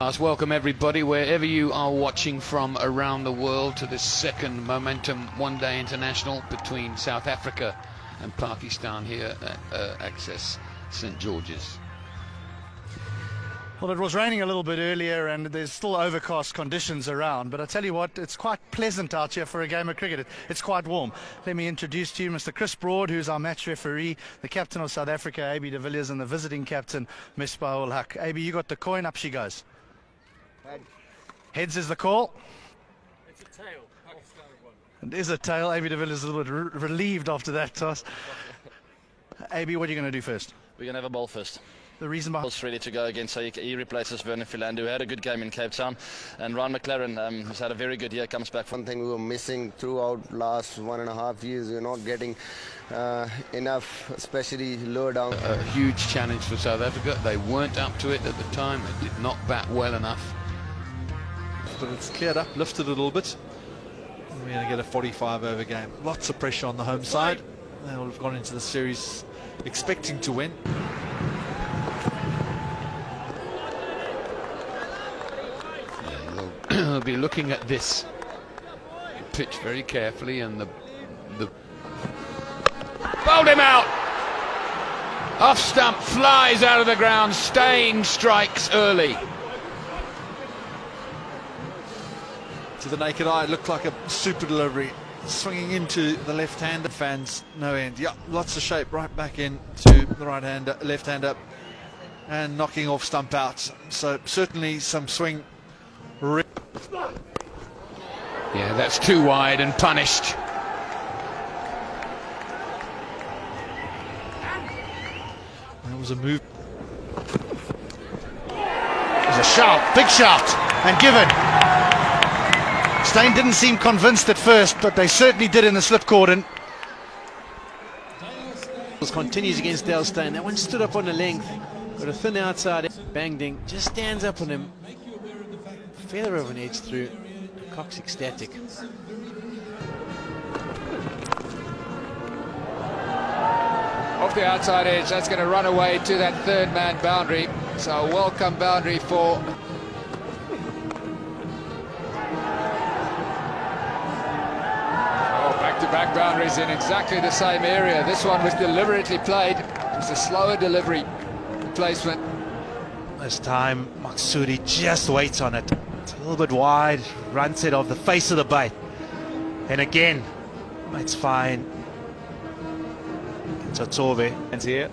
Welcome everybody, wherever you are watching from around the world, to this second Momentum One-Day International between South Africa and Pakistan here at Access St George's. Well, it was raining a little bit earlier and there's still overcast conditions around, but I tell you what, it's quite pleasant out here for a game of cricket. It's quite warm. Let me introduce to you Mr. Chris Broad, who's our match referee, the captain of South Africa, AB de Villiers, and the visiting captain, Misbah-ul Haq. AB, you got the coin, up she goes. Heads is the call. It's a tail. Pakistan won. It is a tail. AB de Villiers is a little bit relieved after that toss. AB, what are you going to do first? We're going to have a ball first. The reason behind... Ball's ready to go again, so he replaces Vernon Philander, who had a good game in Cape Town. And Ryan McLaren, who's had a very good year, comes back from... One thing we were missing throughout last 1.5 years, we're not getting enough, especially lower down. A huge challenge for South Africa. They weren't up to it at the time. They did not bat well enough. But it's cleared up, lifted a little bit. We're going to get a 45 over game. Lots of pressure on the home side. They will have gone into the series expecting to win. They'll be looking at this pitch very carefully, and the bowled him out. Off stump, flies out of the ground. Steyn strikes early. To the naked eye, it looked like a super delivery, swinging into the left-hander. Fans, no end. Yeah, lots of shape right back in to the right-hander, left-hander, and knocking off stump out. So certainly some swing. Yeah, that's too wide and punished. That was a move. There's a shout, big shout, and given. Steyn didn't seem convinced at first, but they certainly did in the slip cordon. Continues against Dale Steyn. That one stood up on the length, got a thin outside. Bangding just stands up on him. Feather of an edge through. Cox ecstatic. Off the outside edge, that's going to run away to that third man boundary. So a welcome boundary for... back-to-back boundaries in exactly the same area. This one was deliberately played. It's a slower delivery placement. This time Maksudi just waits on it. It's a little bit wide, runs it off the face of the bait. And again, it's fine. Tsotsobe. And here.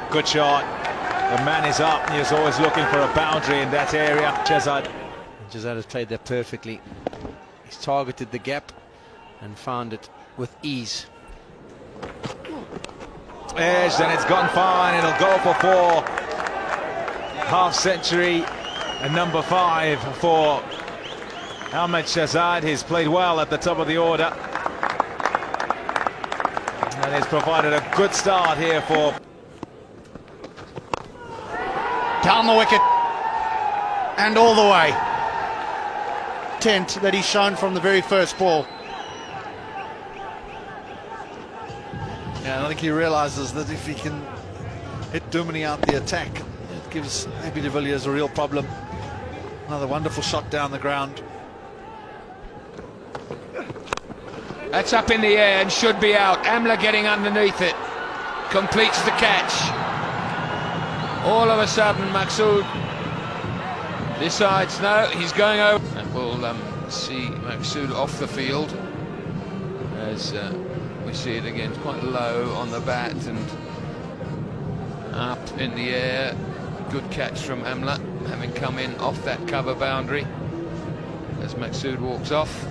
Good shot. The man is up. He is always looking for a boundary in that area. Shahzad has played that perfectly. He's targeted the gap and found it with ease. Edged, and it's gone fine. It'll go for 4. Half century and number 5 for Ahmed Shahzad. He's played well at the top of the order, and he's provided a good start here for... Down the wicket and all the way. Intent that he's shown from the very first ball. Yeah, I think he realizes that if he can hit Duminy out the attack, it gives AB de Villiers a real problem. Another wonderful shot down the ground. That's up in the air and should be out. Amla getting underneath it. Completes the catch. All of a sudden, Maksud decides no, he's going over. And we'll see Maksud off the field as we see it again. It's quite low on the bat and up in the air. Good catch from Amla, having come in off that cover boundary as Maksud walks off.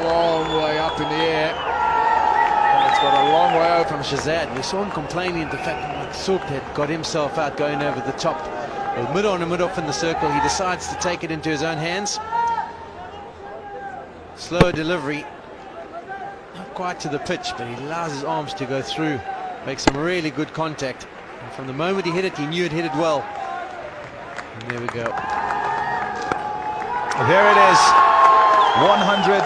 A long way up in the air. And it's got a long way over From Shahzad, we saw him complaining the fact that Maksud had got himself out going over the top. Well, mid on and mid off in the circle, he decides to take it into his own hands. Slower delivery, not quite to the pitch, but he allows his arms to go through, makes some really good contact. And from the moment he hit it, he knew it hit it well. And there we go. There it is. 100,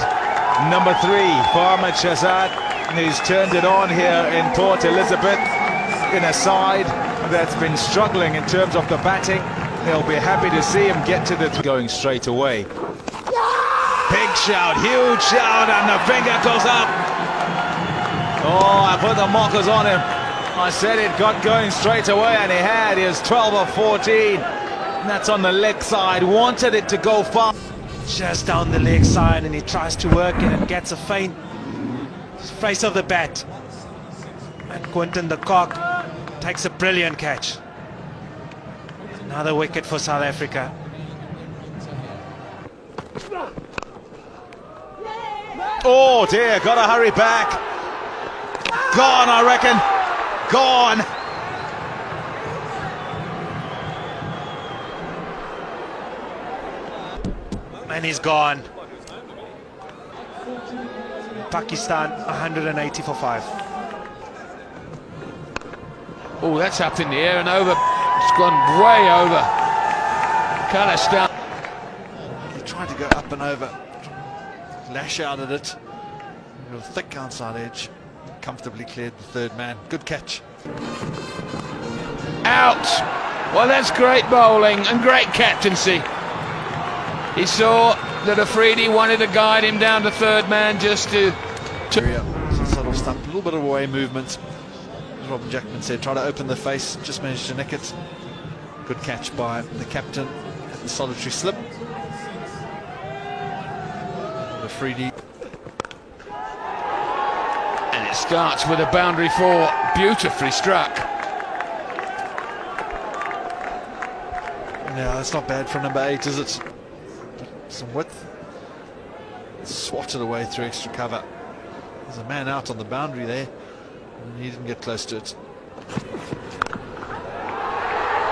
number 3 for Ahmed Shahzad. who's turned it on here in Port Elizabeth in a side that's been struggling in terms of the batting. They'll be happy to see him get to the going straight away. Big shout, huge shout, and the finger goes up. Oh, I put the markers on him. I said it got going straight away, and he had. He was 12 of 14. And that's on the leg side. Wanted it to go far. Just down the leg side, and he tries to work it and gets a feint. Face of the bat. And Quinton de Kock takes a brilliant catch. Another wicket for South Africa. Oh dear, gotta hurry back. Gone, I reckon. Gone. And he's gone. Pakistan 180 for 5. Oh, that's up in the air and over. It's gone way over. Khalistan. He tried to go up and over, lash out at it. Real thick outside edge. Comfortably cleared the third man. Good catch. Out. Well, that's great bowling and great captaincy. He saw that Afridi wanted to guide him down to third man just to... Subtle stump, a little bit of away movement. As Robin Jackman said, try to open the face, just managed to nick it. Good catch by the captain at the solitary slip. Afridi. And it starts with a boundary 4, beautifully struck. Yeah, that's not bad for number 8, is it? Some width. Swatted away through extra cover. There's a man out on the boundary there, and he didn't get close to it.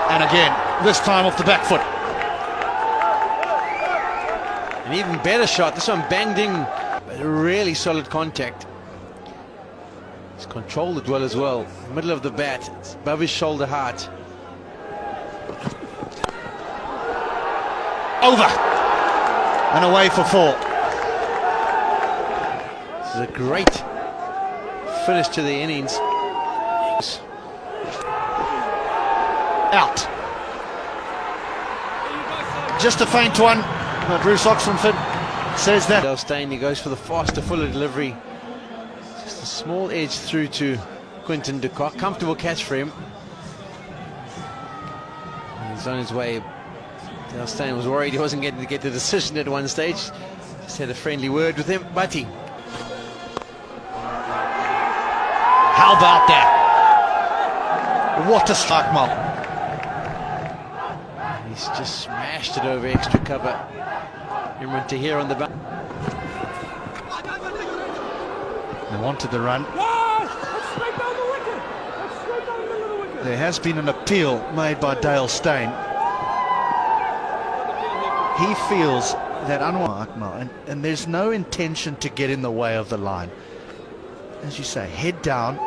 And again, this time off the back foot. An even better shot. This one banged in, but a really solid contact. He's controlled it well as well. Middle of the bat, it's above his shoulder height. Over. And away for 4. This is a great finish to the innings. Out. Just a faint one. Bruce Oxenford says that. Dale Steyn, he goes for the faster, fuller delivery. Just a small edge through to Quinton de Kock. Comfortable catch for him. And he's on his way. Dale Steyn was worried he wasn't getting to get the decision at one stage. Just had a friendly word with him, but he... How about that? What a strike, Mal. He's just smashed it over extra cover. Imran Tahir on the back. They wanted the run. There has been an appeal made by Dale Steyn. He feels that Anwar Akmal, and there's no intention to get in the way of the line. As you say, head down.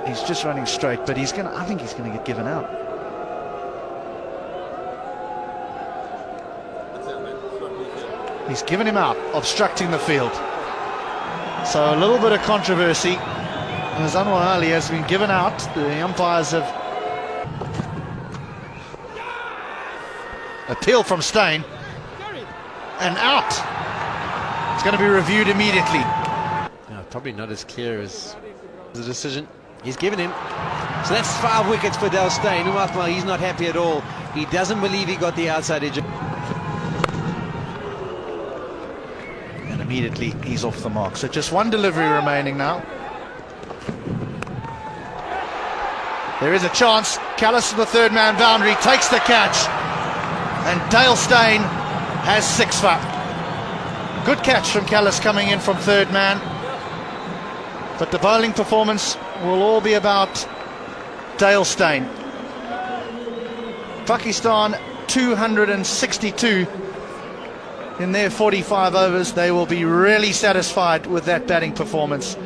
He's just running straight, but I think he's gonna get given out. He's given him out, obstructing the field. So a little bit of controversy. As Anwar Ali has been given out, the umpires have appeal from Steyn, and out. It's going to be reviewed immediately. No, probably not as clear as the decision. He's given him. So that's 5 wickets for Dale Steyn. Well, he's not happy at all. He doesn't believe he got the outside edge. And immediately he's off the mark. So just one delivery remaining now. There is a chance. Callis to the third man boundary, takes the catch. And Dale Steyn has 6 for. Good catch from Callis coming in from third man. But the bowling performance will all be about Dale Steyn. Pakistan 262 in their 45 overs. They will be really satisfied with that batting performance.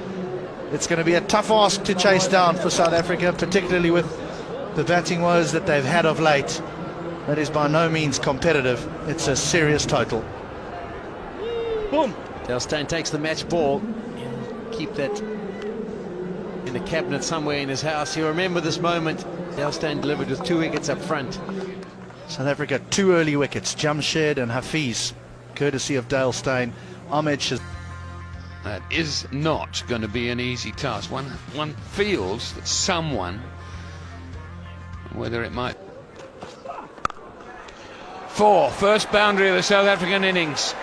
It's going to be a tough ask to chase down for South Africa, particularly with the batting woes that they've had of late. That is by no means competitive. It's a serious total. Boom. Dale Steyn takes the match ball. keep that in a cabinet somewhere in his house. He'll remember this moment. Dale Steyn delivered with 2 wickets up front. South Africa, 2 early wickets, Jamshed and Hafiz, courtesy of Dale Steyn. Ahmed Shazad. That is not going to be an easy task. One feels that someone, whether it might... 4, first boundary of the South African innings.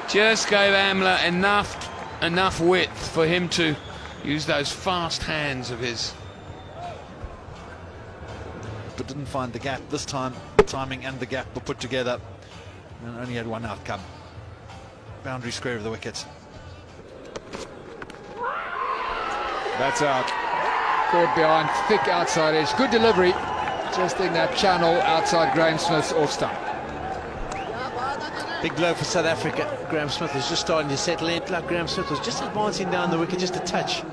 Just gave Amla enough width for him to use those fast hands of his. But didn't find the gap this time. Timing and the gap were put together and only had one outcome. Boundary square of the wicket. That's out. Caught behind, thick outside edge. Good delivery. Just in that channel outside Graham Smith's off stump. Big blow for South Africa. Graham Smith was just starting to settle in. Like Graham Smith was just advancing down the wicket, just a touch.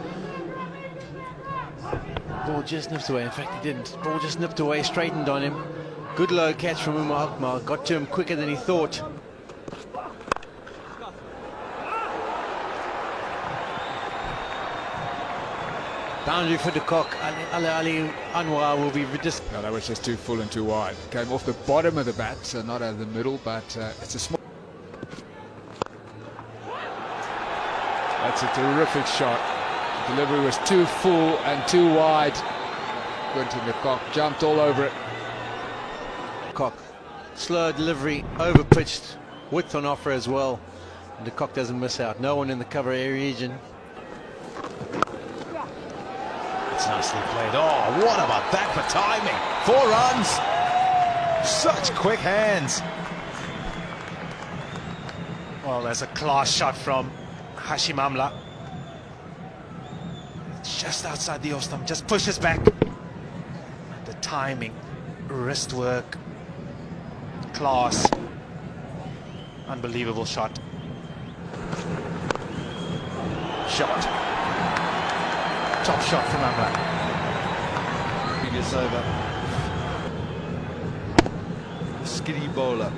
Ball just nipped away. In fact, he didn't. Ball just nipped away, straightened on him. Good low catch from Umar Akmal. Got to him quicker than he thought. Boundary for the cock. Ali Anwar will be just. No, that was just too full and too wide. Came off the bottom of the bat, so not out of the middle, but it's a small. That's a terrific shot. The delivery was too full and too wide. Quinton de Kock jumped all over it. Cock. Slow delivery, over pitched, width on offer as well. And de Kock doesn't miss out. No one in the cover area region. It's nicely played. Oh, what about that for timing? 4 runs. Such quick hands. Well, there's a class shot from Hashim Amla. Just outside the off stump, just pushes back. The timing, wrist work, class. Unbelievable shot. Top shot from Amla. Previous over. Skiddy bowler.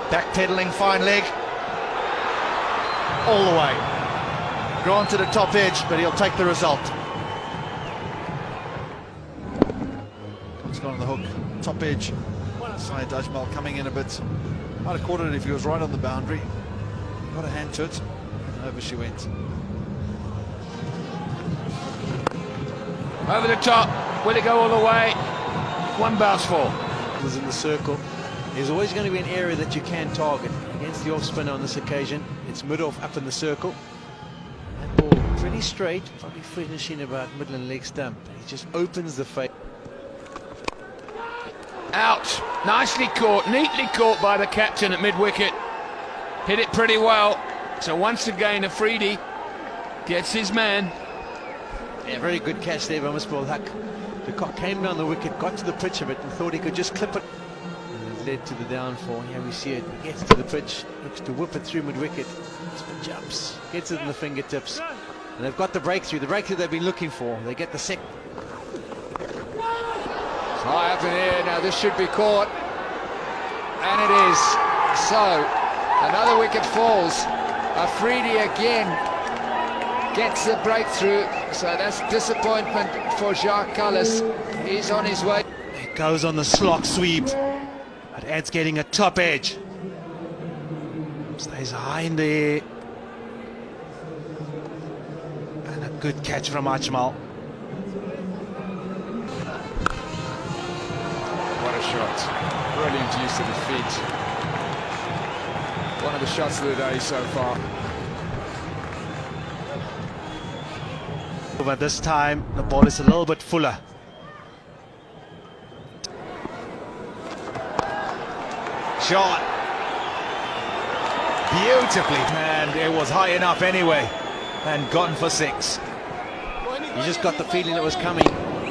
Backpedaling fine leg. All the way. Granted a top edge, but he'll take the result. It's gone on the hook. Top edge. Syed Ajmal coming in a bit. Might have caught it if he was right on the boundary. Got a hand to it. And over she went. Over the top. Will it go all the way? One bounce fall. Was in the circle. There's always going to be an area that you can target. Against the off spinner on this occasion, it's mid-off up in the circle. That ball pretty straight, probably finishing about Midland leg stump. He just opens the face. Out. Nicely caught, neatly caught by the captain at mid-wicket. Hit it pretty well. So once again, Afridi gets his man. Yeah, very good catch there by Misbah Haq. De Kock came down the wicket, got to the pitch of it, and thought he could just clip it. And it led to the downfall. Here we see it. He gets to the pitch, looks to whip it through mid-wicket. Spin jumps, gets it in the fingertips. And they've got the breakthrough they've been looking for. They get the second. High up in the air, now this should be caught. And it is. So, another wicket falls. Afridi again gets the breakthrough. So that's disappointment for Jacques Kallis. He's on his way. It goes on the slog sweep. But Ed's getting a top edge. Stays high in the air. And a good catch from Ajmal. What a shot. Brilliant use of the feet. One of the shots of the day so far. But this time, the ball is a little bit fuller. Shot. Beautifully. And it was high enough anyway. And gone for 6. You just got the feeling it was coming.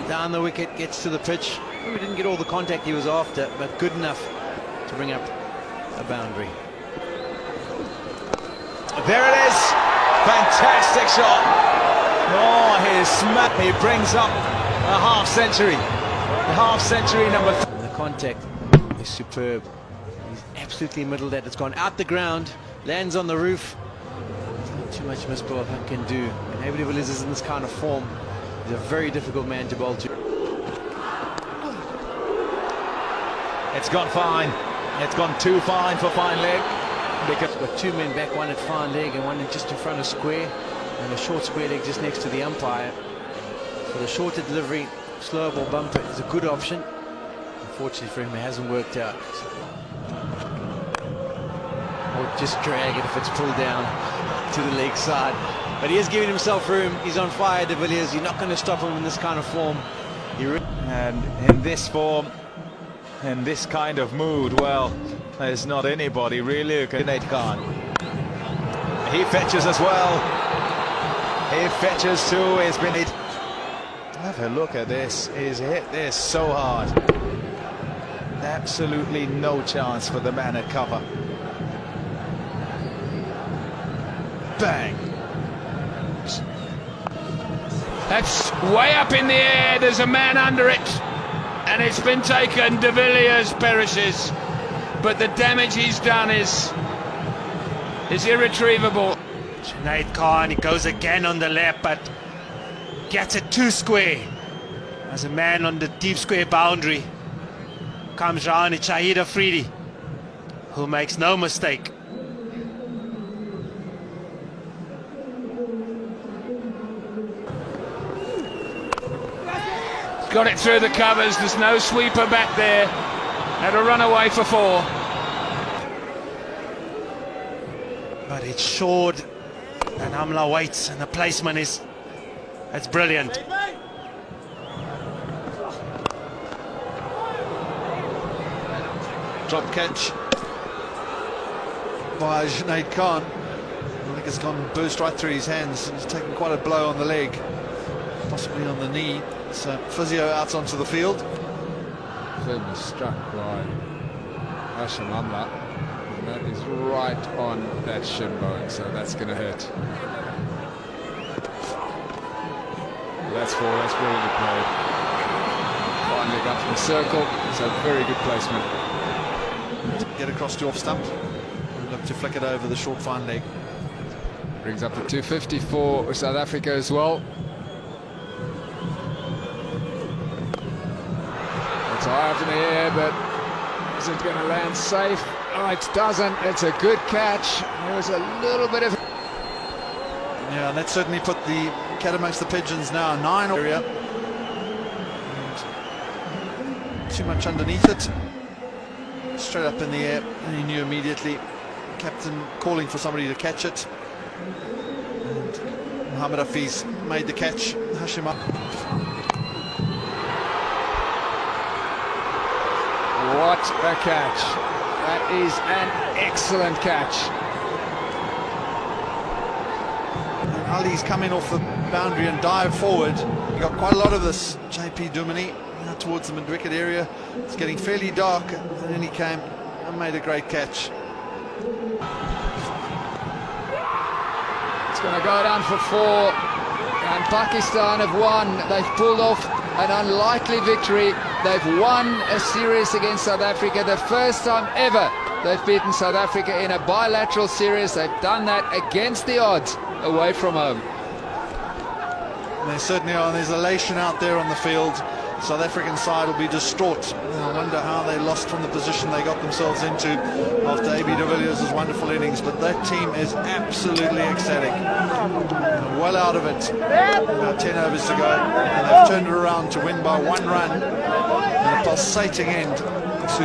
Down the wicket, gets to the pitch. Maybe didn't get all the contact he was after, but good enough to bring up a boundary. There it is. Fantastic shot. Oh, he brings up a half century. The half century number 3. And the contact is superb. He's absolutely middle that. It's gone out the ground, lands on the roof. There's not too much Miss Paul Huck can do. And Abel de Villiers is in this kind of form. He's a very difficult man to bowl to. It's gone fine. It's gone too fine for fine leg. Because we've got two men back, one at fine leg and one just in front of square, and a short square leg just next to the umpire. So the shorter delivery, slower ball bumper is a good option. Unfortunately for him, it hasn't worked out. Or just drag it if it's pulled down to the leg side. But he is giving himself room. He's on fire, de Villiers. You're not going to stop him in this kind of form. And in this form, in this kind of mood, well, there's not anybody really who can. Junaid Khan. He fetches as well. He fetches too. He's been hit. Have a look at this. He's hit this so hard. Absolutely no chance for the man at cover. Bang. That's way up in the air. There's a man under it, and it's been taken. De Villiers perishes, but the damage he's done is irretrievable. Junaid Khan, he goes again on the lap, but gets it too square. As a man on the deep square boundary, comes round, it's Shahid Afridi, who makes no mistake. Got it through the covers. There's no sweeper back there. Had a run away for 4. But it's short, and Amla waits, and the placement is, it's brilliant. Drop catch by Junaid Khan. I think it's gone burst right through his hands. He's taken quite a blow on the leg, possibly on the knee. So physio out onto the field. Firmly struck by Hashim Amla. And that is right on that shin bone, so that's going to hurt. That's 4, that's brilliantly played. Finally up to the circle, so very good placement. Get across to off stump. Look to flick it over the short fine leg. Brings up to 250 for South Africa as well. It's high up in the air, but is it going to land safe? Oh, it doesn't. It's a good catch. There was a little bit of... Yeah, and that certainly put the cat amongst the pigeons now. 9 area. And too much underneath it. Straight up in the air, and he knew immediately. Captain calling for somebody to catch it. And Mohamed Hafiz made the catch. Hashim up. What a catch. That is an excellent catch. And Ali's come in off the boundary and dive forward. He got quite a lot of this, JP Duminy, now towards the mid-wicket area. It's getting fairly dark, and then he came and made a great catch. It's going to go down for 4, and Pakistan have won. They've pulled off an unlikely victory. They've won a series against South Africa, the first time ever they've beaten South Africa in a bilateral series. They've done that against the odds away from home. And they certainly are. There's elation out there on the field. The South African side will be distraught. I wonder how they lost from the position they got themselves into after AB de Villiers' wonderful innings. But that team is absolutely ecstatic. Well out of it. About 10 overs to go. And they've turned it around to win by 1 run. And a pulsating end to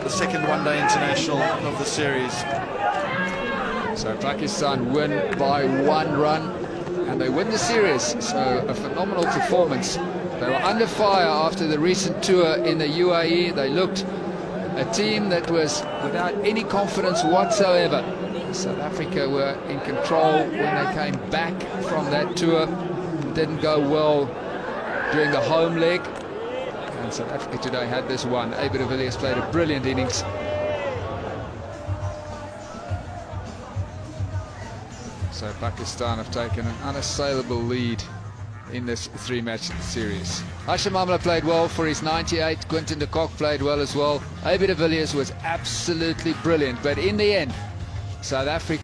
the second one-day international of the series. So Pakistan win by 1 run, and they win the series. So a phenomenal performance. They were under fire after the recent tour in the UAE. They looked a team that was without any confidence whatsoever. South Africa were in control when they came back from that tour. It didn't go well during the home leg. And South Africa today had this one. AB de Villiers played a brilliant innings. So Pakistan have taken an unassailable lead in this 3-match series. Hashim Amla played well for his 98. Quinton de Kock played well as well. AB de Villiers was absolutely brilliant, but in the end, South Africa